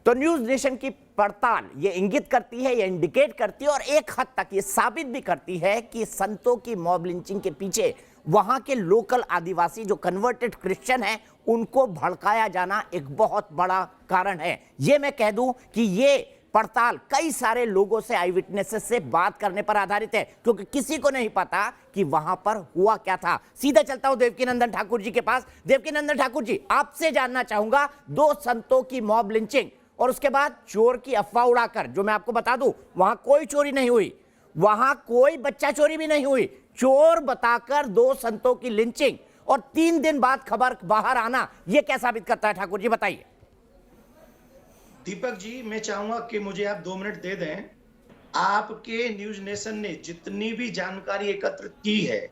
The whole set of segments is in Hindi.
तो न्यूज नेशन की पड़ताल ये इंगित करती है, ये इंडिकेट करती है और एक हद तक ये साबित भी करती है कि संतों की मॉब लिंचिंग के पीछे वहां के लोकल आदिवासी जो कन्वर्टेड क्रिश्चियन हैं उनको भड़काया जाना एक बहुत बड़ा कारण है। ये मैं कह दूं कि ये पड़ताल कई सारे लोगों से, आई विटनेसेस से बात करने पर आधारित है, क्योंकि किसी को नहीं पता कि वहां पर हुआ क्या था। सीधा चलता हूं देवकीनंदन ठाकुर जी के पास। देवकीनंदन ठाकुर जी, आपसे जानना चाहूंगा, 2 संतों की मॉब लिंचिंग और उसके बाद चोर की अफवाह उड़ाकर, जो मैं आपको बता दूं वहां कोई चोरी नहीं हुई, वहां कोई बच्चा चोरी भी नहीं हुई, चोर बताकर 2 संतों की लिंचिंग और 3 दिन बाद खबर बाहर आना, यह क्या साबित करता है? ठाकुर जी बताइए। दीपक जी, मैं चाहूंगा कि मुझे आप 2 मिनट दे दें। आपके न्यूज नेशन ने जितनी भी जानकारी एकत्रित की है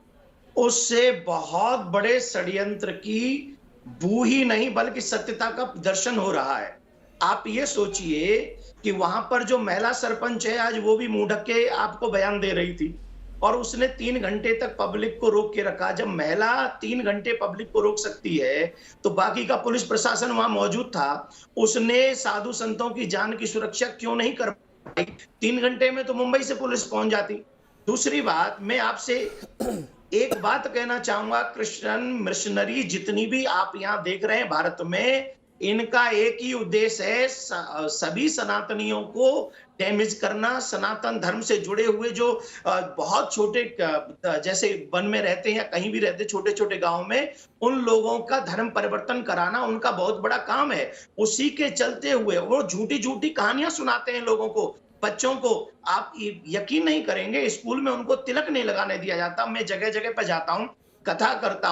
उससे बहुत बड़े षड्यंत्र की बू ही नहीं बल्कि सत्यता का दर्शन हो रहा है। आप ये सोचिए कि वहां पर जो महिला सरपंच है आज वो भी मुंह ढक के आपको बयान दे रही थी और उसने 3 घंटे तक पब्लिक को रोक के रखा। जब महिला 3 घंटे पब्लिक को रोक सकती है तो बाकी का पुलिस प्रशासन वहां मौजूद था, उसने साधु संतों की जान की सुरक्षा क्यों नहीं कर पाई? 3 घंटे में तो मुंबई से पुलिस पहुंच जाती। दूसरी बात, मैं आपसे एक बात कहना चाहूंगा, क्रिश्चियन मिशनरी जितनी भी आप यहाँ देख रहे हैं भारत में, इनका एक ही उद्देश्य है, सभी सनातनियों को डैमेज करना। सनातन धर्म से जुड़े हुए जो बहुत छोटे, जैसे वन में रहते हैं या कहीं भी रहते छोटे छोटे गांव में, उन लोगों का धर्म परिवर्तन कराना उनका बहुत बड़ा काम है। उसी के चलते हुए वो झूठी झूठी कहानियां सुनाते हैं लोगों को, बच्चों को। आप यकीन नहीं करेंगे, स्कूल में उनको तिलक नहीं लगाने दिया जाता। मैं जगह जगह पर जाता हूं, कथा करता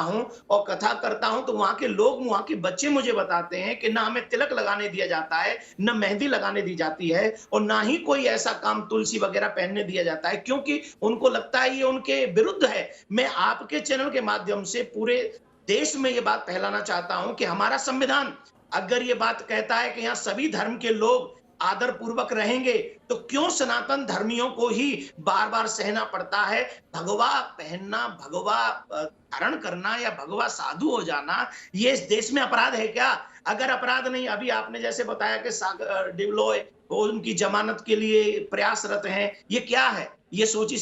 हूं तो वहां के लोग, वहां के बच्चे मुझे बताते हैं कि ना हमें तिलक लगाने दिया जाता है, ना मेहंदी लगाने दी जाती है और ना ही कोई ऐसा काम तुलसी वगैरह पहनने दिया जाता है, क्योंकि उनको लगता है ये उनके विरुद्ध है। मैं आपके चैनल के माध्यम से पूरे देश में ये बात फैलाना चाहता हूं कि हमारा संविधान अगर ये बात कहता है कि यहाँ सभी धर्म के लोग आदर पूर्वक रहेंगे, तो क्यों सनातन धर्मियों को ही बार बार सहना पड़ता है? भगवा पहनना, भगवा धारण करना या भगवा साधु हो जाना, ये इस देश में अपराध है क्या? अगर अपराध नहीं, अभी आपने जैसे बताया कि सागर डिवलोय वो उनकी जमानत के लिए प्रयासरत हैं, ये क्या है? ये सोची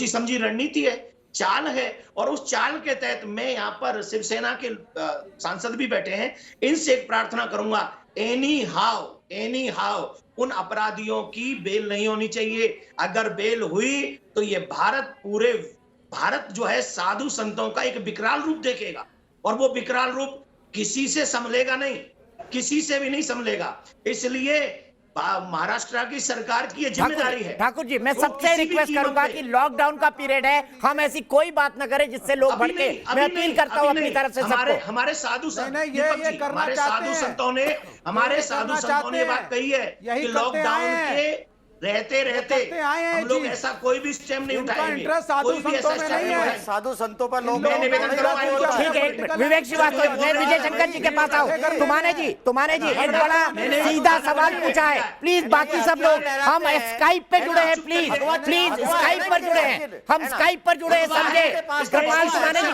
समझी रणनीति है, चाल है। और उस चाल के तहत मैं यहाँ पर शिवसेना के सांसद भी बैठे हैं, इनसे एक प्रार्थना करूंगा, एनी हाउ उन अपराधियों की बेल नहीं होनी चाहिए। अगर बेल हुई तो ये पूरे भारत जो है साधु संतों का एक विकराल रूप देखेगा और वो विकराल रूप किसी से संभलेगा नहीं, किसी से भी नहीं संभलेगा। इसलिए महाराष्ट्र की सरकार की ये जिम्मेदारी है। ठाकुर जी, मैं सबसे रिक्वेस्ट करूंगा कि लॉकडाउन का पीरियड है, हम ऐसी कोई बात न करें जिससे लोग भड़के। मैं अपील करता हूं अपनी तरफ से सबको। हमारे साधु संतों ने ये बात कही है कि लॉकडाउन के रहते हम लोग ऐसा कोई भी स्टेप नहीं उठाएंगे। साधु संतों पर लोग ठीक है। विवेक श्रीवास्तव, मैं विजय शंकर जी के पास आऊं। तुम्हारे जी एक बड़ा सीधा सवाल पूछा है, प्लीज बाकी सब लोग, हम स्काइप पे जुड़े हैं, प्लीज स्काइप पर जुड़े हैं, हम स्काइप पर जुड़े हैं, समझे? कृपाल तुमाने जी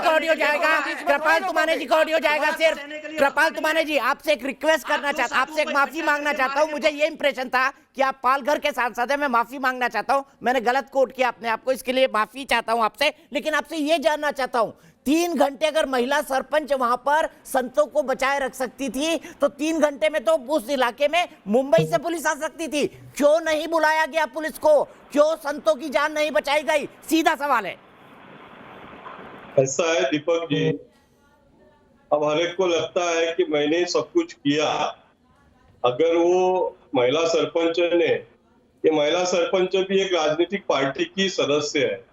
का ऑडियो जाएगा, सिर्फ कृपाल तुमाने जी, आपसे एक रिक्वेस्ट करना चाहता हूं, आपसे एक माफी मांगना चाहता हूं। मुझे ये इंप्रेशन था कि आप पालघर के सांसद हैं, मैं माफी मांगना चाहता हूं, मैंने गलत कोट किया अपने आप को, इसके लिए माफी चाहता हूं आपसे। लेकिन आपसे ये जानना चाहता हूं, 3 घंटे अगर महिला सरपंच वहां पर संतों को बचाए रख सकती थी तो 3 घंटे में तो उस इलाके में मुंबई से पुलिस आ सकती थी। क्यों नहीं बुलाया गया पुलिस को? क्यों संतों की जान नहीं बचाई गई? सीधा सवाल है। ऐसा है दीपक जी, अब हर एक को लगता है कि मैंने सब कुछ किया। अगर वो महिला सरपंच ने, ये महिला सरपंच भी एक राजनीतिक पार्टी की सदस्य है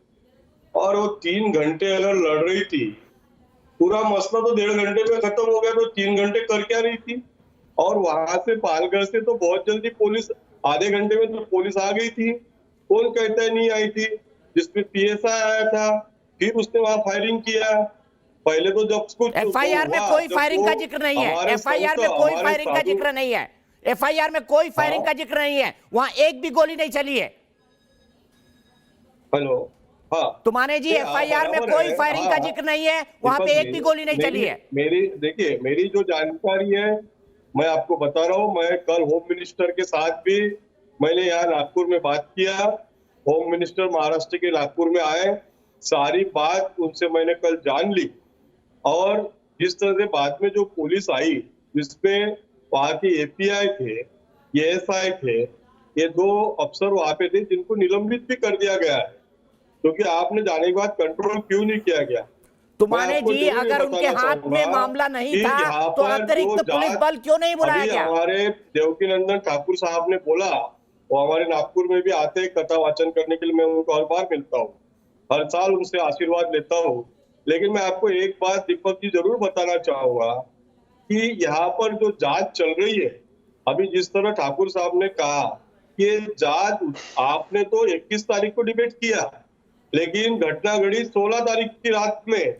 और वो 3 घंटे अगर लड़ रही थी, पूरा मसला तो 1.5 घंटे में खत्म हो गया, तो 3 घंटे कर क्या रही थी? और वहां से पालघर से तो बहुत जल्दी पुलिस, आधे घंटे में तो पुलिस आ गई थी। कौन कहता है नहीं आई थी? जिसमें पीएसआई आया था, फिर उसने वहां फायरिंग किया। पहले तो जब कुछ एफआईआर में कोई फायरिंग का जिक्र नहीं है, एफआईआर में कोई फायरिंग का जिक्र नहीं है, एफआईआर में कोई फायरिंग का जिक्र नहीं है, वहां एक भी गोली नहीं चली है। हेलो, हाँ तुमाने जी, एफआईआर में कोई फायरिंग का जिक्र नहीं है, वहां पे एक भी गोली नहीं चली है। मेरी जो जानकारी है मैं आपको बता रहा हूँ, मैं कल होम मिनिस्टर के साथ भी मैंने यहाँ नागपुर में बात किया। होम मिनिस्टर महाराष्ट्र के नागपुर में आए, सारी बात उनसे मैंने कल जान ली। और जिस तरह से बाद में जो पुलिस आई, जिसमें वहां के एपीआई थे, एएसआई थे, ये 2 अफसर वहां पे थे जिनको निलंबित भी कर दिया गया है, क्योंकि आपने जाने के बाद कंट्रोल क्यों नहीं किया गया। तुम्हारे जी अगर उनके हाथ में मामला नहीं था तो अतिरिक्त पुलिस बल क्यों नहीं बुलाया गया? हमारे देवकीनंदन ठाकुर साहब ने बोला, वो हमारे नागपुर में भी आते हैं कथा वाचन करने के लिए, मैं उनको हर बार मिलता हूँ, हर साल उनसे आशीर्वाद लेता हूँ। लेकिन मैं आपको एक बात दीपक जी जरूर बताना चाहूंगा कि यहाँ पर जो जांच चल रही है, अभी जिस तरह ठाकुर साहब ने कहा कि जांच, आपने तो 21 तारीख को डिबेट किया, लेकिन घटना घड़ी 16 तारीख की रात में।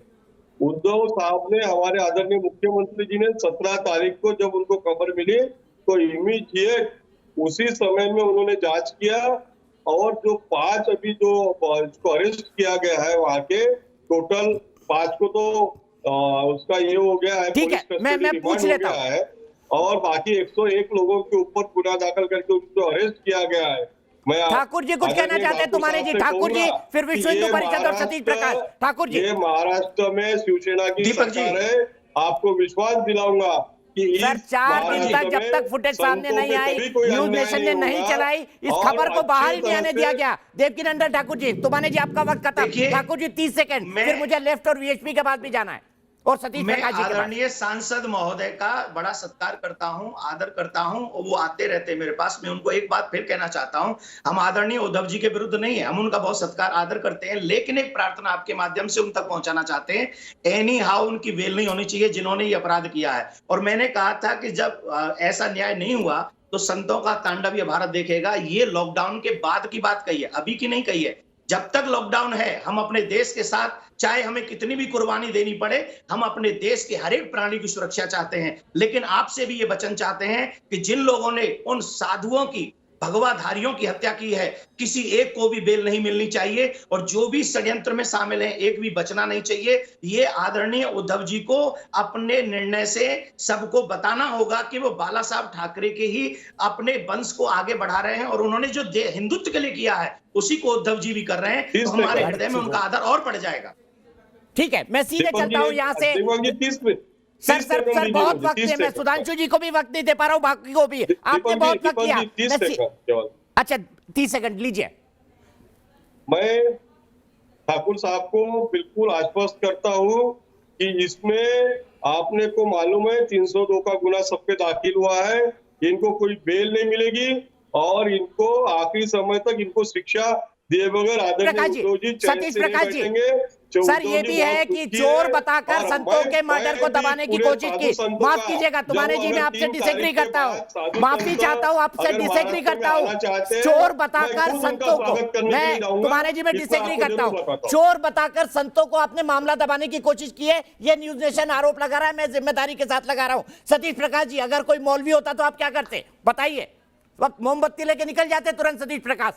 उद्धव साहब ने, हमारे आदरणीय मुख्यमंत्री जी ने 17 तारीख को जब उनको खबर मिली तो इमीडिएट उसी समय में उन्होंने जांच किया। और जो 5 अभी जो इसको अरेस्ट किया गया है वहां के, टोटल 5 को तो उसका ये हो गया है, ठीक है, मैं पूछ लेता हूं। और बाकी 101 लोगों के ऊपर गुना दाखिल करके उनको अरेस्ट किया गया है। ठाकुर जी कुछ कहना चाहते हैं तुम्हारे जी? ठाकुर जी, फिर विश्व हिंदू परिषद और सतीश प्रकाश। ठाकुर जी, ये महाराष्ट्र में शिवसेना की सरकार है, आपको विश्वास दिलाऊंगा कि सर 4 दिन तक जब तक फुटेज सामने नहीं आई, न्यूज नेशन ने नहीं चलाई, इस खबर को बाहर ही नहीं आने दिया गया। देवकीनंदन ठाकुर जी, तुम्हारे जी आपका वक्त खत्म। ठाकुर जी 30 सेकंड, फिर मुझे लेफ्ट और वीएचपी के पास भी जाना है और सतीश प्रकाश जी के पास। आदरणीय सांसद महोदय का बड़ा सत्कार करता हूं, आदर करता हूं, और वो आते रहते हैं मेरे पास। मैं उनको एक बात फिर कहना चाहता हूं, हम आदरणीय उद्धव जी के विरुद्ध नहीं है, हम उनका बहुत सत्कार आदर करते हैं, लेकिन एक प्रार्थना आपके माध्यम से उन तक पहुंचाना चाहते हैं। एनी हाउ उनकी वेल नहीं होनी चाहिए जिन्होंने ये अपराध किया है। और मैंने कहा था कि जब ऐसा न्याय नहीं हुआ तो संतों का तांडव ये भारत देखेगा। ये लॉकडाउन के बाद की बात कही है, अभी की नहीं कही है। जब तक लॉकडाउन है, हम अपने देश के साथ, चाहे हमें कितनी भी कुर्बानी देनी पड़े, हम अपने देश के हर एक प्राणी की सुरक्षा चाहते हैं। लेकिन आपसे भी ये वचन चाहते हैं कि जिन लोगों ने उन साधुओं की, भगवाधारियों की हत्या की है, किसी एक को भी बेल नहीं मिलनी चाहिए, और जो भी षड्यंत्र में शामिल हैं एक भी बचना नहीं चाहिए। ये आदरणीय उद्धव जी को अपने निर्णय से सबको बताना होगा कि वो बाला साहब ठाकरे के ही अपने वंश को आगे बढ़ा रहे हैं, और उन्होंने जो हिंदुत्व के लिए किया है उसी को उद्धव जी भी कर रहे हैं। तो हमारे हृदय में उनका आदर और बढ़ जाएगा। ठीक है, मैं सीधे चलता हूं यहां से। सर बहुत वक्त है, मैं सुधांशु जी को भी वक्त नहीं दे पा रहा हूं, बाकी को भी। आपने बहुत वक्त किया। अच्छा 30 सेकंड लीजिए। मैं ठाकुर साहब को बिल्कुल आश्वस्त करता हूं कि इसमें आपने को मालूम है 302 का गुना सब पे दाखिल हुआ है, इनको कोई बेल नहीं मिलेगी और इनको आखिरी समय तक इनको शिक्षा दिए बगैर आदरणीय सतीश प्रकाश जी, सर ये भी है कि चोर बताकर संतों के मर्डर को दबाने की कोशिश की। माफ कीजिएगा तुम्हारे जी, मैं आपसे डिसएग्री करता हूँ, माफी चाहता हूँ, आपसे डिसएग्री करता हूँ। चोर बताकर संतों को, मैं तुम्हारे जी में डिसएग्री करता हूँ। चोर बताकर संतों को आपने मामला दबाने की कोशिश की है, ये न्यूज नेशन आरोप लगा रहा है, मैं जिम्मेदारी के साथ लगा रहा हूँ। सतीश प्रकाश जी, अगर कोई मौलवी होता तो आप क्या करते, बताइए? वक्त मोमबत्ती लेके निकल जाते तुरंत सतीश प्रकाश।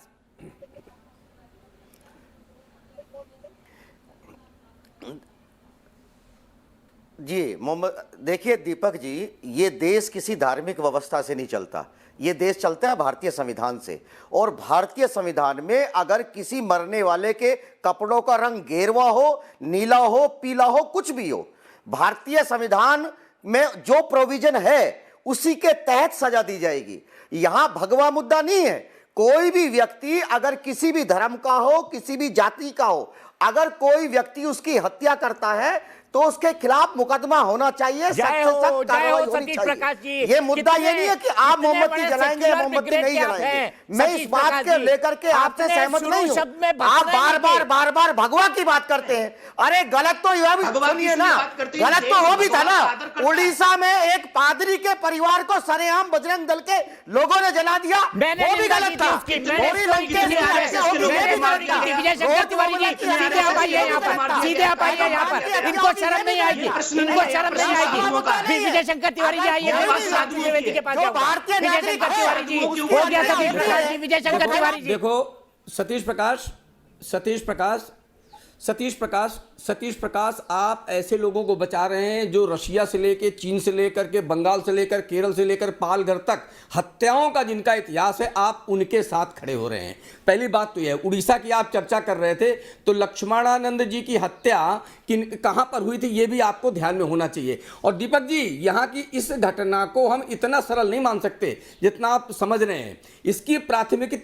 जी मोहम्मद, देखिए दीपक जी, ये देश किसी धार्मिक व्यवस्था से नहीं चलता, ये देश चलता है भारतीय संविधान से। और भारतीय संविधान में अगर किसी मरने वाले के कपड़ों का रंग गेरुआ हो, नीला हो, पीला हो, कुछ भी हो, भारतीय संविधान में जो प्रोविजन है उसी के तहत सजा दी जाएगी। यहां भगवा मुद्दा नहीं है। कोई भी व्यक्ति अगर किसी भी धर्म का हो, किसी भी जाति का हो, अगर कोई व्यक्ति उसकी हत्या करता है तो उसके खिलाफ मुकदमा होना चाहिए, सख्त से सख्त कार्रवाई होनी चाहिए। ये मुद्दा ये नहीं है कि आप मोमबत्ती जलाएंगे या मोमबत्ती नहीं जलाएंगे। मैं इस बात के लेकर के आपसे सहमत नहीं हूँ। आप बार बार भगवा की बात करते हैं। अरे गलत तो यह भी सुनिए ना, गलत तो वो भी था ना, उड़ीसा में एक पादरी के परिवार को सरेआम बजरंग दल के लोगों ने जला दिया, वो भी गलत था। सीधे आप आइए यहाँ पर, इनको शर्म नहीं आएगी, इनको शर्म नहीं आएगी। विजय शंकर तिवारी जी आइए, द्विवेदी के पास जाओ। विजय शंकर तिवारी जी, हो गया सतीश प्रकाश जी, विजय शंकर तिवारी जी। देखो सतीश प्रकाश, सतीश प्रकाश, आप ऐसे लोगों को बचा रहे हैं जो रशिया से लेकर, चीन से लेकर के, बंगाल से लेकर, केरल से लेकर पालघर तक हत्याओं का जिनका इतिहास है, आप उनके साथ खड़े हो रहे हैं। पहली बात तो यह है, उड़ीसा की आप चर्चा कर रहे थे, तो लक्ष्मणानंद जी की हत्या कहां पर हुई थी ये भी आपको ध्यान में होना चाहिए। और दीपक जी, यहां की इस घटना को हम इतना सरल नहीं मान सकते जितना आप समझ रहे हैं। इसकी प्राथमिक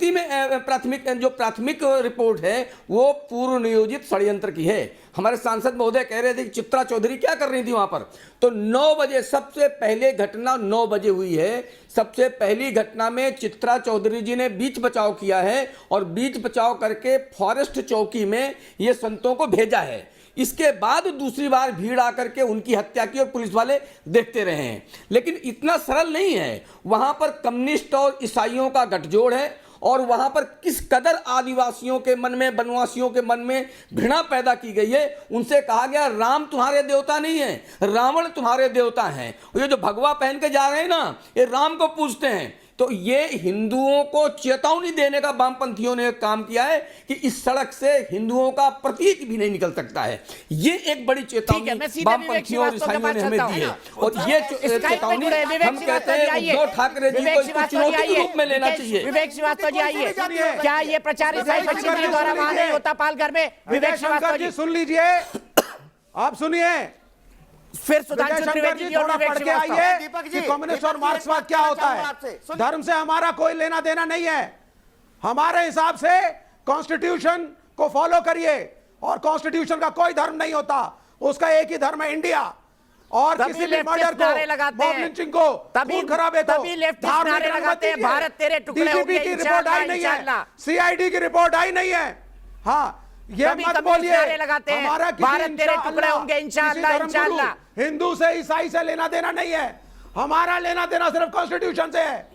रिपोर्ट है वो पूर्व नियोजित षड्यंत्र की है। हमारे सांसद महोदय कह रहे थे कि चित्रा चौधरी क्या कर रही थी वहां पर, तो 9 बजे सबसे पहले घटना 9 बजे हुई है। सबसे पहली घटना में चित्रा चौधरी जी ने बीच बचाव किया है और बीच बचाव करके फॉरेस्ट चौकी में ये संतों को भेजा है। इसके बाद दूसरी बार भीड़ आकर के उनकी हत्या की और पुलिस वाले देखते रहे हैं। लेकिन इतना सरल नहीं है, वहां पर कम्युनिस्ट और ईसाइयों का गठजोड़ है और वहां पर किस कदर आदिवासियों के मन में, वनवासियों के मन में घृणा पैदा की गई है। उनसे कहा गया राम तुम्हारे देवता नहीं है, रावण तुम्हारे देवता हैं। ये जो भगवा पहन के जा रहे हैं ना, ये राम को पूजते हैं। तो ये हिंदुओं को चेतावनी देने का वामपंथियों ने काम किया है कि इस सड़क से हिंदुओं का प्रतीक भी नहीं निकल सकता है। ये एक बड़ी चेतावनी वामपंथियों और ईसाइयों ने हमें दी है। और ये चेतावनी हम कहते हैं उद्धव ठाकरे जी को इसको चुनौती के रूप में लेना चाहिए। विवेक श्रीवास्तव जी आइए, क्या ये प्रचार ईसाई बच्ची के द्वारा वहां नहीं होता पालघर में? विवेक श्रीवास्तव जी सुन लीजिए, आप सुनिए, फिर सुधांशु त्रिवेदी जी और विवेक श्रीवास्तव। कि कम्युनिस्ट और मार्क्सवाद क्या होता है। धर्म से हमारा कोई लेना देना नहीं है। हमारे हिसाब से कॉन्स्टिट्यूशन को फॉलो करिए और कॉन्स्टिट्यूशन का कोई धर्म नहीं होता, उसका एक ही धर्म है इंडिया। और किसी भी मर्डर को, मॉब लिंचिंग को, खून खराबे को नारे लगाते हैं, भारत तेरे टुकड़े हो गए, की रिपोर्ट आई नहीं है, सीआईडी की रिपोर्ट आई नहीं है। हाँ, ये मत बोलिए हमारा भारत तेरे टुकड़े होंगे इंशाअल्लाह, इंशाअल्लाह। हिंदू से ईसाई से लेना देना नहीं है, हमारा लेना देना सिर्फ कॉन्स्टिट्यूशन से है।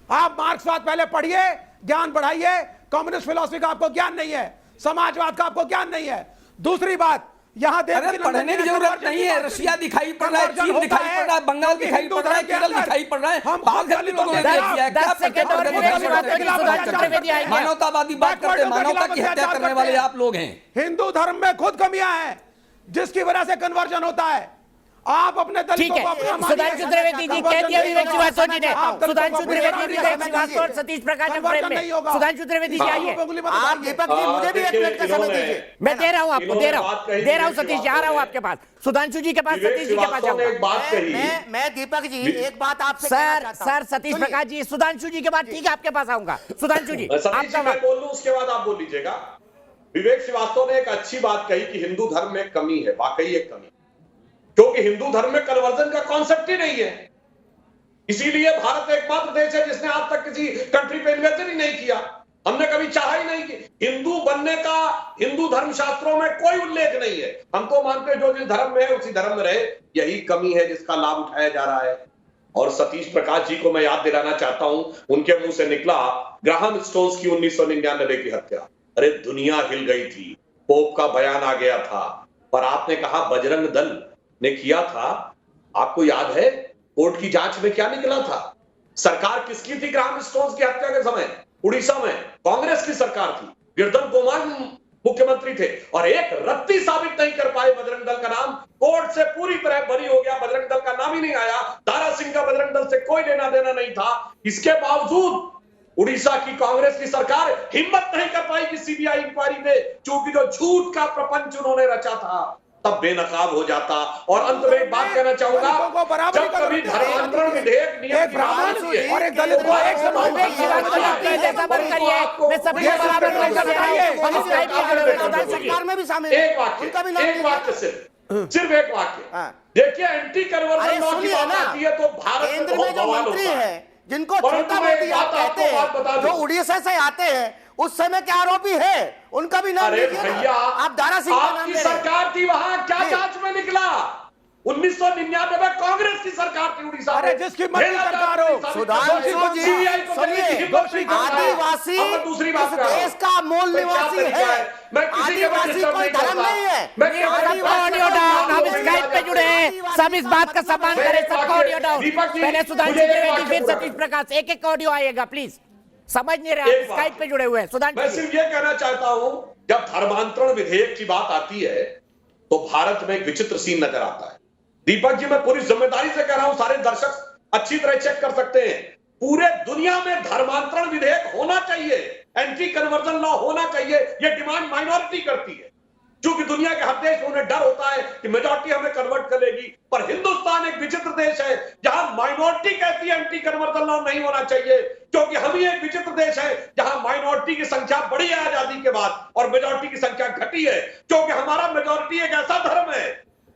आप मार्क्सवाद पहले पढ़िए, ज्ञान बढ़ाइए। कम्युनिस्ट फिलॉसफी का आपको ज्ञान नहीं है, समाजवाद का आपको ज्ञान नहीं है। दूसरी बात, यहाँ पढ़ने की जरूरत नहीं है। रशिया दिखाई पड़ रहा है, चीन दिखाई पड़ रहा है, बंगाल दिखाई पड़ रहा है, केरल दिखाई पड़ रहा है। मानवतावादी बात करते हैं, मानवता की हत्या करने वाले आप लोग हैं। हिंदू धर्म में खुद कमियां हैं जिसकी वजह से कन्वर्जन होता है। आप अपने ठीक है, सुधांशु त्रिवेदी जी कह दिया विवेक श्रीवास्तव जी ने। सुधांशु त्रिवेदी, विवेक श्रीवास्तव और सतीश प्रकाश फ्रेम में। सुधांशु त्रिवेदी जी आइए। दीपक जी मुझे भी 1 मिनट का समय दीजिए। मैं दे रहा हूं आपको, दे रहा हूं सतीश जी, आ रहा हूं आपके पास। सुधांशु जी के पास, सतीश जी के पास जाऊंगा। मैं दीपक जी एक बात आपसे सर सतीश प्रकाश जी, सुधांशु जी के बाद ठीक है आपके पास आऊंगा। सुधांशु जी आपका मैं बोल लूं, उसके बाद आप बोल लीजिएगा। विवेक श्रीवास्तव ने एक अच्छी बात कही कि हिंदू धर्म में कमी है, वाकई एक कमी, क्योंकि हिंदू धर्म में कन्वर्जन का कॉन्सेप्ट ही नहीं है। इसीलिए भारत एकमात्र देश है जिसने आज तक किसी कंट्री पे इन्वेजन ही नहीं किया। हमने कभी चाहा ही नहीं कि हिंदू बनने का हिंदू धर्म शास्त्रों में कोई उल्लेख नहीं है। हम तो मानते हैं जो जिस धर्म में है उसी धर्म में रहे, यही कमी है जिसका लाभ उठाया जा रहा है। और सतीश प्रकाश जी को मैं याद दिलाना चाहता हूं, उनके मुंह से निकला ग्राहम स्टोन्स की 1999 की हत्या। अरे दुनिया हिल गई थी, पोप का बयान आ गया था, पर आपने कहा बजरंग दल ने किया था। आपको याद है कोर्ट की जांच में क्या निकला था? सरकार किसकी थी ग्राहम स्टोन्स की हत्या के समय? उड़ीसा में कांग्रेस की सरकार थी, गिरधर गोमांग मुख्यमंत्री थे, और एक रत्ती साबित नहीं कर पाए बजरंग दल का नाम। कोर्ट से पूरी तरह बरी हो गया, बजरंग दल का नाम ही नहीं आया। दारा सिंह का बजरंग दल से कोई लेना देना नहीं था। इसके बावजूद उड़ीसा की कांग्रेस की सरकार हिम्मत नहीं कर पाई कि सीबीआई इंक्वायरी दे, क्योंकि जो झूठ का प्रपंच उन्होंने रचा था तब बेनकाब हो जाता। और अंत में एक बात कहना चाहूंगा, जब कभी धर्मांतरण विधेयक एक ब्राह्मण और एक दलित को एक समान सरकार में भी शामिल एक वाक्य सिर्फ एक वाक्य। देखिए, एंटी कन्वर्जन लॉ की बात आती है तो भारत केंद्र में जो मंत्री है जिनको छोटा मोदी आप कहते हैं, जो उड़ीसा से आते हैं, उस समय के आरोपी है, उनका भी नाम भैया, आप दारा सिंह का नाम ले रहे हैं। सरकार थी वहां, क्या जांच में निकला? 1999 में कांग्रेस की सरकार थी उड़ीसा में। जिसकी मर्जी सरकार हो, सुधांशु जी सुनिए, आदिवासी दूसरी बात इस देश का मूल निवासी है। आदिवासी कोई धर्म नहीं है। ऑडियो डाउन, हम स्काइप पे जुड़े हैं, सब इस बात का सम्मान करें। सबका ऑडियो डाउन। पहले सुधांशु त्रिवेदी, फिर सतीश प्रकाश, एक ऑडियो आएगा प्लीज। समझ नहीं रहे, एक आप बात स्काइप पे जुड़े हुए हैं। सुधांशु मैं जी। सिर्फ ये कहना चाहता हूं, जब धर्मांतरण विधेयक की बात आती है तो भारत में एक विचित्र सीन नजर आता है। दीपक जी, मैं पूरी जिम्मेदारी से कह रहा हूं, सारे दर्शक अच्छी तरह चेक कर सकते हैं, पूरे दुनिया में धर्मांतरण विधेयक होना चाहिए, एंटी कन्वर्जन लॉ होना चाहिए, ये डिमांड माइनॉरिटी करती है। क्योंकि दुनिया के हर देश में उन्हें डर होता है कि मेजॉरिटी हमें कन्वर्ट कर लेगी, पर हिंदुस्तान एक विचित्र देश है जहां माइनॉरिटी कहती है एंटी कन्वर्जन लॉ नहीं होना चाहिए, क्योंकि हम ही एक विचित्र देश है जहां माइनॉरिटी की संख्या बढ़ी है आजादी के बाद और मेजॉरिटी की संख्या घटी है, क्योंकि हमारा मेजॉरिटी एक ऐसा धर्म है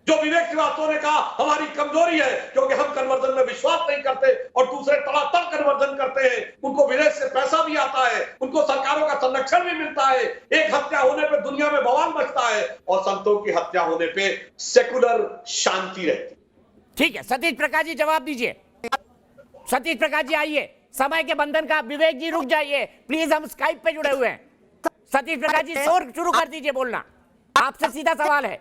जो विवेक श्रीवास्तव ने कहा हमारी कमजोरी है, क्योंकि हम कन्वर्जन में विश्वास नहीं करते और दूसरे तड़ातड़ कन्वर्जन करते हैं। उनको विदेश से पैसा भी आता है, उनको सरकारों का संरक्षण भी मिलता है, एक हत्या होने पे दुनिया में बवाल मचता है और संतों की हत्या होने पे सेकुलर शांति रहती। ठीक है, सतीश प्रकाश जी जवाब दीजिए। सतीश प्रकाश जी आइए, समय के बंधन का, विवेक जी रुक जाइए प्लीज, हम स्काइप पे जुड़े हुए हैं। सतीश प्रकाश जी शोर शुरू कर दीजिए बोलना, आपसे सीधा सवाल है।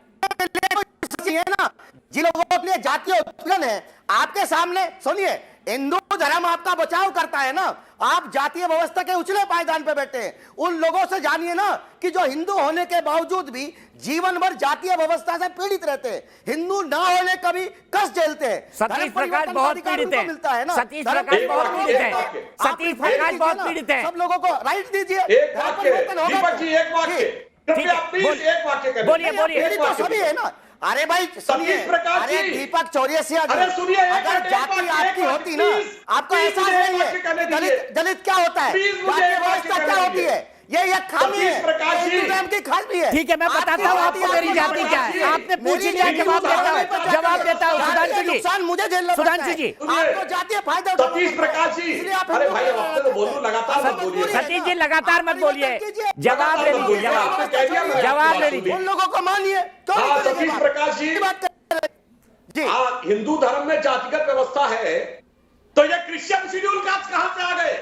है ना, जिन लोगों के लिए जातीय उत्पीड़न है, आपके सामने सुनिए, हिंदू धर्म आपका बचाव करता है ना, आप जातीय व्यवस्था के उछले पायदान पे बैठे हैं। उन लोगों से जानिए ना कि जो हिंदू होने के बावजूद भी जीवन भर जातीय व्यवस्था से पीड़ित रहते हैं, हिंदू ना होने कभी कष्ट झेलते हैं। सतीश प्रकाश बहुत पीड़ित है, मिलता है ना, सतीश प्रकाश बहुत पीड़ित है, सतीश प्रकाश बहुत पीड़ित है। सब लोगों को राइट दीजिए। एक वाक्य दीपक जी, एक वाक्य कृपया प्लीज, एक वाक्य करें। बोलिए बोलिए। तो सभी है ना, अरे भाई सुनिए, सतीश प्रकाश अरे जी, दीपक चौरसिया, अरे सुनिए, अगर जाति आपकी होती ना, आपको एहसास नहीं है दलित दलित क्या होता है, जातीय व्यवस्था क्या होती है, ये खामी है, हिंदू धर्म की खामी है। ठीक है, मैं बताता हूँ आपको मेरी जाति क्या है, आपने पूछ लिया, जवाब देता हूँ, जवाब देता हूँ। सुधांशु जी, नुकसान मुझे झेलना पड़ता है। सुधांशु जी, आपको जातीय फायदा उठाना सतीश प्रकाश जी, इसलिए आप अरे हिंदू भाई अब आपने तो बोलूं, लगातार मत बोलिए। सतीश जी लगातार मत बोलिए, जवाब ले लीजिए, जवाब ले लीजिए। उन लोगों को मानिए। हाँ सतीश प्रकाश जी, जी हाँ, हिंदू धर्म में जातिगत व्यवस्था है, तो ये क्रिश्चियन शेड्यूल कास्ट कहां से आ गए,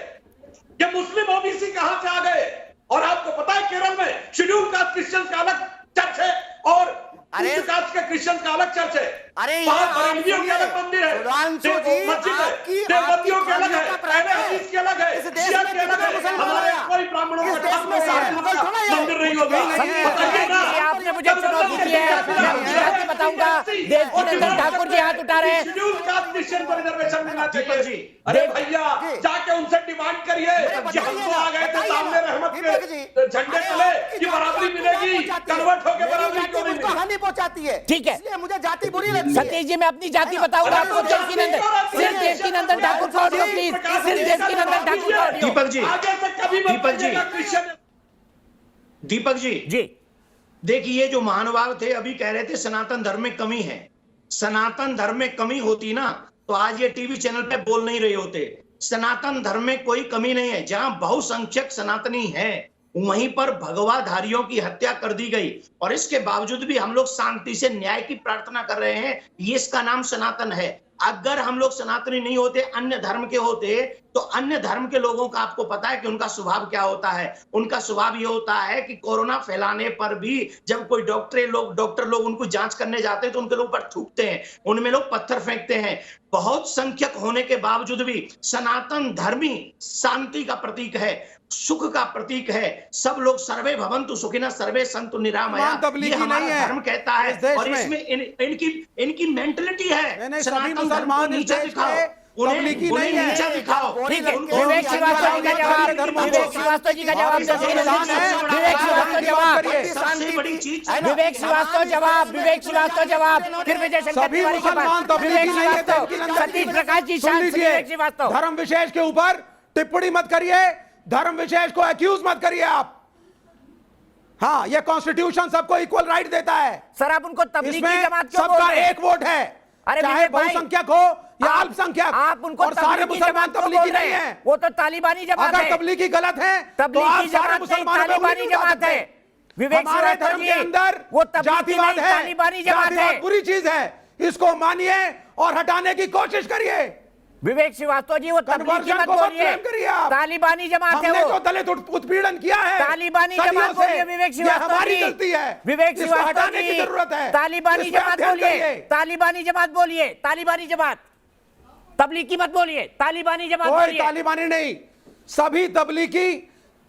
ये मुस्लिम ओबीसी कहां से आ गए? और आपको पता है केरल में शेड्यूल कास्ट क्रिश्चियन का अलग चर्च है और उच्च कास्ट के क्रिश्चियन का अलग चर्च है। अरे वहां बरेलियों के अलग मंदिर है, मस्जिद है, देवबंदियों के अलग है, अहले हदीस के अलग है, शिया के अलग है। हमारे कोई ब्राह्मणों का मंदिर नहीं होगा, बताइए ना। आपने मुझे चुनौती दी है, मैं गुजराती बताऊंगा। देवकीनंदन ठाकुर जी हाथ उठा रहे हैं। शेड्यूल कास्ट क्रिश्चियन को रिजर्वेशन मिलना चाहिए। अरे भैया जाके उनसे डिमांड करिए कि हम तो आ गए थे सामने रहमत के झंडे तले कि बराबरी मिलेगी, कन्वर्ट होकर बराबरी क्यों नहीं मिली? हानि पहुंचाती है। ठीक है, इसलिए मुझे जाति बुरी लगती है। सतीश जी मैं अपनी जाति बताऊंगा आपको। देवकीनंदन, सिर्फ देवकीनंदन ठाकुर का ऑडियो प्लीज, सिर्फ देवकीनंदन ठाकुर का ऑडियो। दीपक जी, आगे से कभी मत दीपक जी, बोलिएगा क्रिश्चियन। दीपक जी, जी देखिए, ये जो महानुभाव थे अभी कह रहे थे सनातन धर्म में कमी है। सनातन धर्म में कमी होती ना तो आज ये टीवी चैनल पे बोल नहीं रहे होते। सनातन धर्म में कोई कमी नहीं है। जहां बहुसंख्यक सनातनी हैं वहीं पर भगवाधारियों की हत्या कर दी गई और इसके बावजूद भी हम लोग शांति से न्याय की प्रार्थना कर रहे हैं। ये इसका नाम सनातन है। अगर हम लोग सनातनी नहीं होते, अन्य धर्म के होते, तो अन्य धर्म के लोगों का आपको पता है कि उनका स्वभाव क्या होता है। उनका स्वभाव ये होता है कि कोरोना फैलाने पर भी जब कोई डॉक्टर लोग उनको जांच करने जाते हैं तो उनके ऊपर थूकते हैं, उनमें लोग पत्थर फेंकते हैं। बहुत संख्यक होने के बावजूद भी सनातन धर्मी शांति का प्रतीक है, सुख का प्रतीक है। सब लोग सर्वे भवन्तु सुखिनः सर्वे सन्तु निरामया, ये हमारा धर्म कहता है। और इसमें इनकी मेंटलिटी है। सभी मुसलमान इस देश में तबलीगी नहीं है। नीचा दिखाओ। ठीक है, विवेक श्रीवास्तव जी का जवाब, विवेक श्रीवास्तव जी का जवाब, विवेक श्रीवास्तव जवाब, सबसे बड़ी चीज विवेक श्रीवास्तव जवाब, विवेक श्रीवास्तव जवाब, फिर विजय शंकर सभी तिवारी के मुसलमान पास विवेक तबलीगी नहीं है। श्रीवास्तव, सतीश प्रकाश जी सुन शांत, लीजिए, विवेक श्रीवास्तव। धर्म विशेष के ऊपर टिप्पणी मत करिए, धर्म विशेष को एक्यूज मत करिए आप। हाँ, ये कॉन्स्टिट्यूशन सबको इक्वल राइट देता है। सर आप उनको तबलीगी इसमें जमात क्यों बोल सबका रहे हैं? एक वोट है, अरे चाहे विवेक भाई, बहुसंख्यक हो या अल्पसंख्यक। आप उनको और सारे तबलीगी मुसलमान जमात क्यों तबलीगी बोल रहे नहीं हैं? है। वो तो तालिबानी जमात है। अगर तबलीगी गलत है तो आप तबलीगी सारे जमात नहीं, मुसलमानों पे तालिबानी उंगली उठा जमात है। सकते हैं। विवेक हमारे श्रीवास्तव धर्म जी, के अंदर वो तबलीगी जातिवाद नहीं, है, तालिबानी जमात है। जातिवाद बुरी चीज है, इसको मानिए और हटाने की कोशिश करिए। विवेक श्रीवास्तव जी, वो तबलीगी कन्वर्जन मत को मत बोलिए, ब्लेम करिए आप। तालिबानी जमात है हमने वो। जो दलित उत्पीड़न किया है तालिबानी सदियों जमात से, बोलिए विवेक ये श्रीवास्तव हमारी जी। गलती है, विवेक इसको श्रीवास्तव हटाने की जी, जरूरत है। तालिबानी इस पे जमात ध्यान बोलिए, करिए। तालिबानी जमात बोलिए, तालिबानी जमात, तबलीगी मत बोलिए, तालिबानी जमात कोई बोलिए। तालिबानी नहीं, सभी तबलीगी,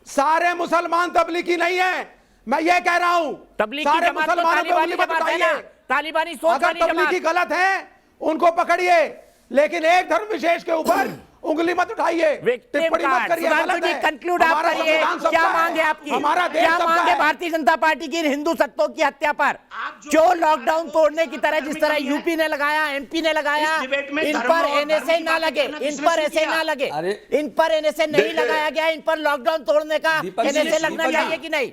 सारे मुसलमान तबलीगी नहीं है, मैं ये कह रहा हूं। तबलीगी सारे जमात तो मुसलमानों को तालिबानी उंगली मत जमात है उठाइए। ना, तालिबानी सोच अगर वाली तबलीगी जमात। गलत है उनको पकड़िए, लेकिन एक धर्म विशेष के ऊपर उंगली मत उठाइए, विक्टिम टिप्पणी मत कार्ड। करिए, सुधांशु गलत जी, है। कंक्लूड आप हमारा करिए, संविधान सबका क्या है, मांग है आपकी? हमारा देश क्या सबका मांग है है। भारतीय जनता पार्टी की इन हिंदू सत्तों की हत्या पर? जो लॉकडाउन तोड़ने की तरह जिस तरह यूपी ने लगाया, एमपी ने लगाया, इस डिबेट में इन धर्म पर और एनएसए धर्म की ना बातें लगे, करना इन किसने पर शुरू ऐसे किया? ना लगे, अरे, इन पर एनएसए नहीं देखिए, लगाया गया, इन पर लॉकडाउन तोड़ने का दीपक जी, एनएसए लगना दीपक जी, चाहिए कि नहीं?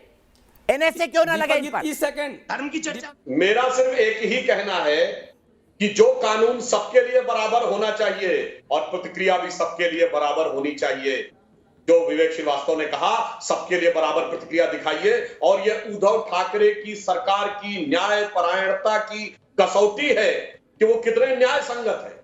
एनएसए क्यों ना लगे इन पर? 30 सेकंड। धर्म की चर्चा मेरा सिर्फ एक ही कहना है कि जो कानून सबके लिए बराबर होना चाहिए और प्रतिक्रिया भी सबके लिए बराबर होनी चाहिए। जो विवेक श्रीवास्तव ने कहा, सबके लिए बराबर प्रतिक्रिया दिखाइए, और ये उद्धव ठाकरे की सरकार की न्यायपरायणता की कसौटी है कि वो कितने न्याय संगत है।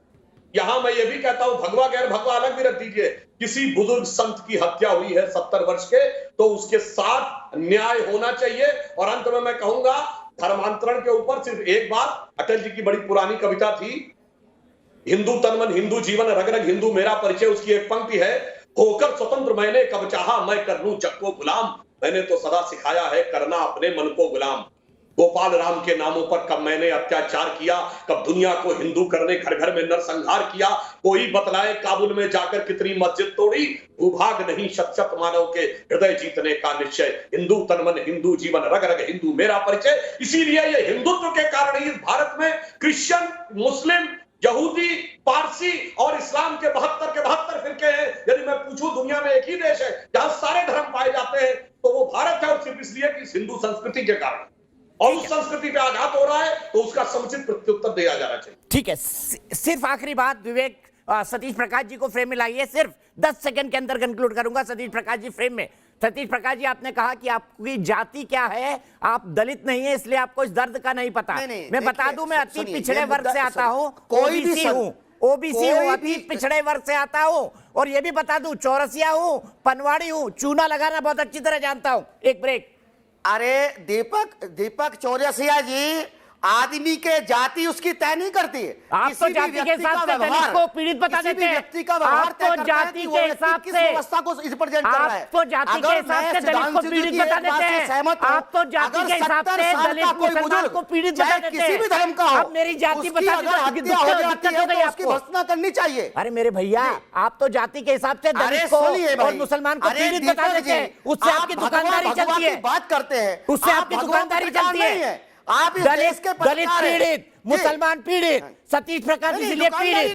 यहां मैं ये भी कहता हूं, भगवा गैर भगवा अलग भी रख दीजिए, किसी बुजुर्ग संत की हत्या हुई है 70 वर्ष के, तो उसके साथ न्याय होना चाहिए। और अंत में मैं कहूंगा, धर्मांतरण के ऊपर सिर्फ एक बात, अटल जी की बड़ी पुरानी कविता थी, हिंदू तन मन हिंदू जीवन रग रग हिंदू मेरा परिचय, उसकी एक पंक्ति है, होकर स्वतंत्र मैंने कब चाहा मैं कर लूं जग को गुलाम, मैंने तो सदा सिखाया है करना अपने मन को गुलाम। गोपाल राम के नामों पर कब मैंने अत्याचार किया, कब दुनिया को हिंदू करने घर घर में नरसंहार किया, कोई बतलाए काबुल में जाकर कितनी मस्जिद तोड़ी, भूभाग नहीं शत शत मानव के हृदय जीतने का निश्चय, हिंदू तन मन हिंदू जीवन रग रग हिंदू मेरा परिचय। इसीलिए ये हिंदुत्व के कारण ही इस भारत में क्रिश्चियन, मुस्लिम, यहूदी, पारसी और इस्लाम के 72 फिरके हैं। यदि मैं पूछूं, दुनिया में एक ही देश है जहां सारे धर्म पाए जाते हैं, तो वो भारत है, और सिर्फ इसलिए कि इस हिंदू संस्कृति के कारण, और उस संस्कृति पे आघात हो रहा है, तो उसका समुचित प्रत्युत्तर दिया जाना चाहिए। ठीक है, सिर्फ आखिरी बात विवेक, सतीश प्रकाश जी को फ्रेम में लाइए, सिर्फ 10 सेकंड के अंदर कंक्लूड करूंगा। सतीश प्रकाश जी फ्रेम में। सतीश प्रकाश जी, आपने कहा कि आपकी जाति क्या है, आप दलित नहीं है, इसलिए आपको इस दर्द का नहीं पता। मैं बता दूं, मैं अति पिछड़े वर्ग से आता हूं, ओबीसी हूं, अति पिछड़े वर्ग से आता हूं, और ये भी बता दूं, चौरसिया हूं, पनवाड़ी हूं, चूना लगाना बहुत अच्छी तरह जानता हूं। एक ब्रेक। अरे दीपक चौरसिया जी, आदमी के जाति उसकी तय नहीं करती है। आप तो जाति के हिसाब से दलित को पीड़ित बता देते हैं। व्यक्ति का व्यवहार आप तो जाति के हिसाब से व्यवस्था को रिप्रेजेंट कर रहा है। आप तो जाति के हिसाब से दलित को पीड़ित बता देते हैं। आप तो जाति के हिसाब से दलित मुसलमान को पीड़ित बता देते हैं। किसी भी धर्म का हो, अब मेरी जाति बता दीजिए, दिक्कत हो गई, उसकी भर्त्सना करनी चाहिए। अरे मेरे भैया, आप तो जाति के हिसाब से दलित को और मुसलमान को पीड़ित बता देते हैं। उससे आपकी दुकानदारी चलती है, बात करते हैं, उससे आपकी दुकानदारी चलती है। आप दलित पीड़ित, मुसलमान पीड़ित, सतीश प्रकाश इसलिए पीड़ित।